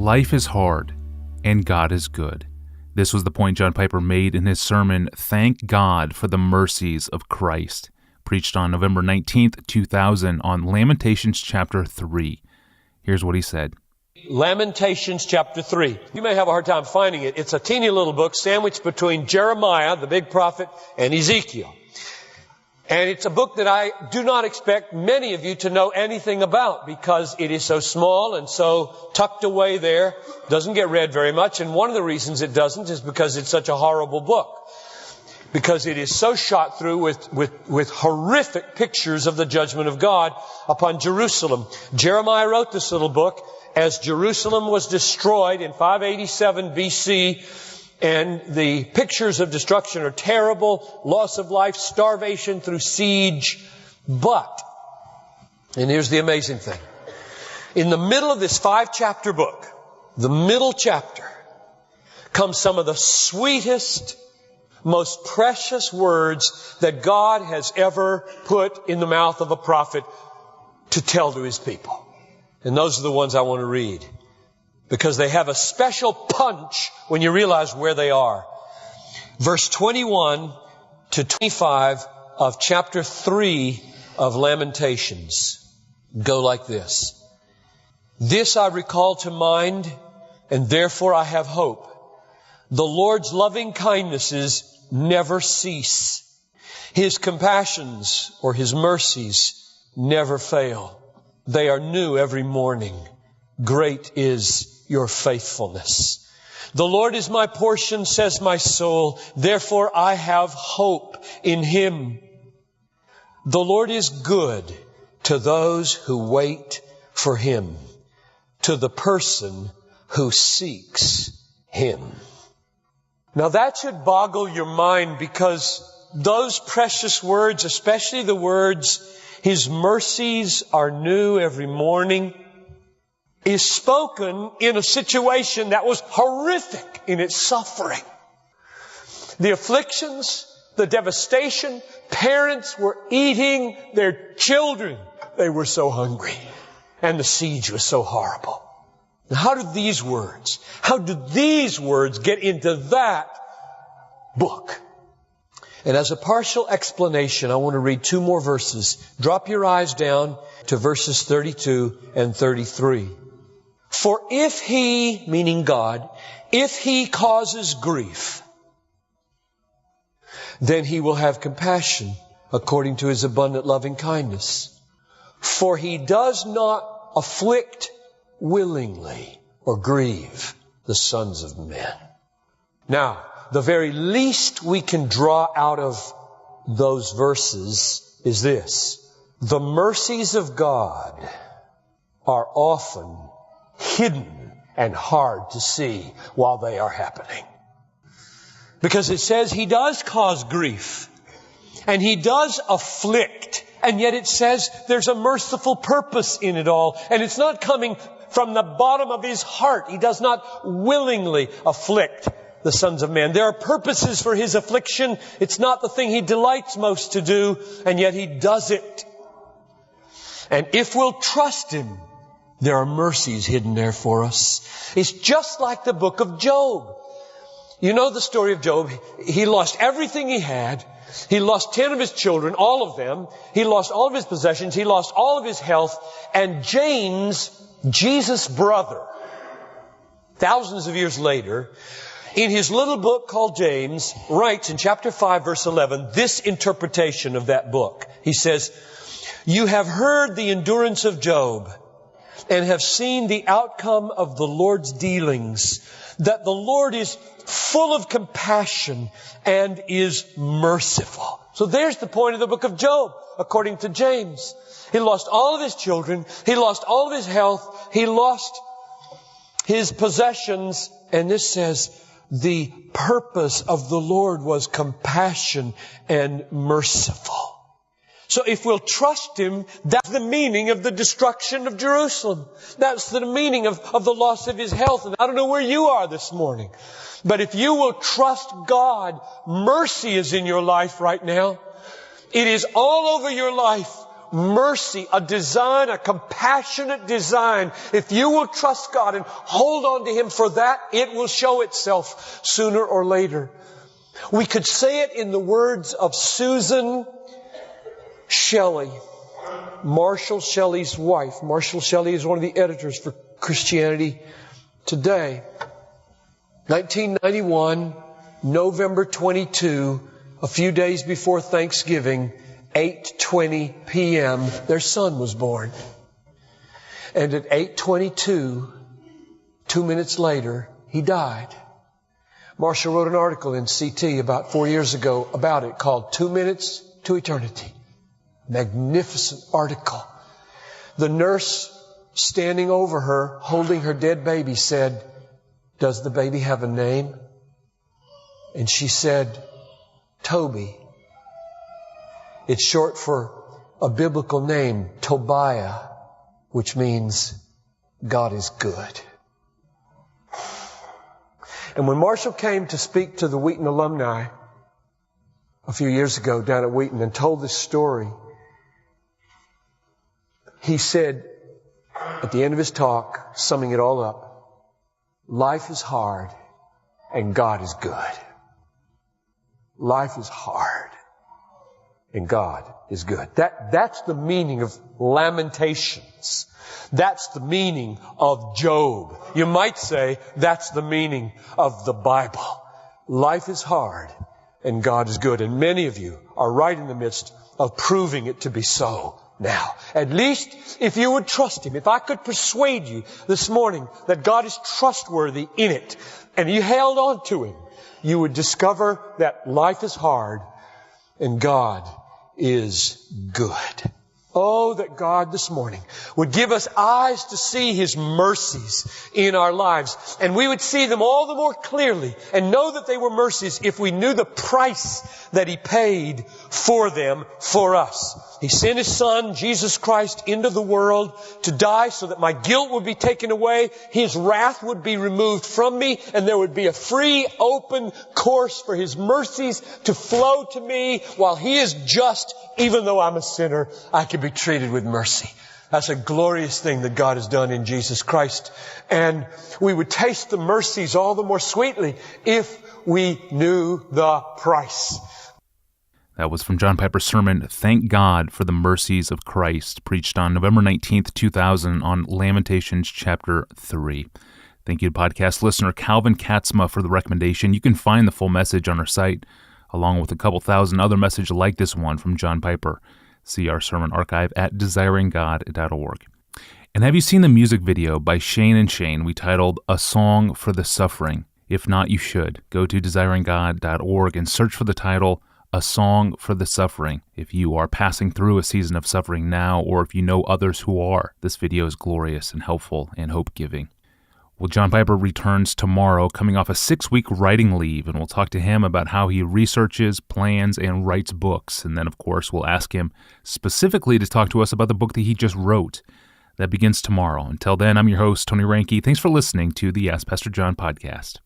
Life is hard, and God is good. This was the point John Piper made in his sermon, Thank God for the Mercies of Christ, preached on November 19th, 2000 on Lamentations chapter 3. Here's what he said. Lamentations chapter 3. You may have a hard time finding it. It's a teeny little book sandwiched between Jeremiah, the big prophet, and Ezekiel. And it's a book that I do not expect many of you to know anything about because it is so small and so tucked away there. Doesn't get read very much. And one of the reasons it doesn't is because it's such a horrible book. Because it is so shot through with horrific pictures of the judgment of God upon Jerusalem. Jeremiah wrote this little book as Jerusalem was destroyed in 587 BC. And the pictures of destruction are terrible, loss of life, starvation through siege. But, and here's the amazing thing, in the middle of this 5-chapter book, the middle chapter, comes some of the sweetest, most precious words that God has ever put in the mouth of a prophet to tell to His people. And those are the ones I want to read, because they have a special punch when you realize where they are. Verse 21 to 25 of chapter 3 of Lamentations go like this. This I recall to mind, and therefore I have hope. The Lord's loving kindnesses never cease. His compassions, or His mercies, never fail. They are new every morning. Great is your faithfulness. The Lord is my portion, says my soul. Therefore I have hope in Him. The Lord is good to those who wait for Him, to the person who seeks Him. Now that should boggle your mind, because those precious words, especially the words, His mercies are new every morning, is spoken in a situation that was horrific in its suffering. The afflictions, the devastation, parents were eating their children. They were so hungry. And the siege was so horrible. Now, how did these words get into that book? And as a partial explanation, I want to read 2 more verses. Drop your eyes down to verses 32 and 33. For if He, meaning God, if He causes grief, then He will have compassion according to His abundant loving kindness. For He does not afflict willingly or grieve the sons of men. Now, the very least we can draw out of those verses is this. The mercies of God are often hidden and hard to see while they are happening. Because it says He does cause grief and He does afflict, and yet it says there's a merciful purpose in it all, and it's not coming from the bottom of His heart. He does not willingly afflict the sons of men. There are purposes for His affliction. It's not the thing He delights most to do, and yet He does it. And if we'll trust Him, there are mercies hidden there for us. It's just like the book of Job. You know the story of Job. He lost everything he had. He lost 10 of his children, all of them. He lost all of his possessions. He lost all of his health. And James, Jesus' brother, thousands of years later, in his little book called James, writes in chapter 5, verse 11, this interpretation of that book. He says, You have heard the endurance of Job, and have seen the outcome of the Lord's dealings, that the Lord is full of compassion and is merciful. So there's the point of the book of Job, according to James. He lost all of his children. He lost all of his health. He lost his possessions. And this says, the purpose of the Lord was compassion and merciful. So if we'll trust Him, that's the meaning of the destruction of Jerusalem. That's the meaning of the loss of His health. And I don't know where you are this morning, but if you will trust God, mercy is in your life right now. It is all over your life mercy, a design, a compassionate design. If you will trust God and hold on to Him for that, it will show itself sooner or later. We could say it in the words of Susan Shelley, Marshall Shelley's wife. Marshall Shelley is one of the editors for Christianity Today. 1991, November 22, a few days before Thanksgiving, 8:20 p.m., their son was born. And at 8:22, 2 minutes later, he died. Marshall wrote an article in CT about 4 years ago about it called 2 Minutes to Eternity. Magnificent article. The nurse standing over her, holding her dead baby, said, "Does the baby have a name?" And she said, "Toby." It's short for a biblical name, Tobiah, which means God is good. And when Marshall came to speak to the Wheaton alumni a few years ago down at Wheaton and told this story, he said at the end of his talk, summing it all up, life is hard and God is good. Life is hard and God is good. That's the meaning of Lamentations. That's the meaning of Job. You might say that's the meaning of the Bible. Life is hard and God is good. And many of you are right in the midst of proving it to be so now. At least if you would trust Him. If I could persuade you this morning that God is trustworthy in it, and you held on to Him, you would discover that life is hard and God is good. Oh, that God this morning would give us eyes to see His mercies in our lives. And we would see them all the more clearly and know that they were mercies if we knew the price that He paid for them for us. He sent His Son, Jesus Christ, into the world to die so that my guilt would be taken away, His wrath would be removed from me, and there would be a free, open course for His mercies to flow to me while He is just. Even though I'm a sinner, I can be treated with mercy. That's a glorious thing that God has done in Jesus Christ. And we would taste the mercies all the more sweetly if we knew the price. That was from John Piper's sermon, Thank God for the Mercies of Christ, preached on November 19th, 2000 on Lamentations chapter 3. Thank you to podcast listener Calvin Katzma for the recommendation. You can find the full message on our site, along with a couple thousand other messages like this one from John Piper. See our sermon archive at desiringgod.org. And have you seen the music video by Shane and Shane we titled A Song for the Suffering? If not, you should. Go to desiringgod.org and search for the title, A Song for the Suffering. If you are passing through a season of suffering now, or if you know others who are, this video is glorious and helpful and hope-giving. Well, John Piper returns tomorrow, coming off a 6-week writing leave, and we'll talk to him about how he researches, plans, and writes books. And then, of course, we'll ask him specifically to talk to us about the book that he just wrote. That begins tomorrow. Until then, I'm your host, Tony Reinke. Thanks for listening to the Ask Pastor John podcast.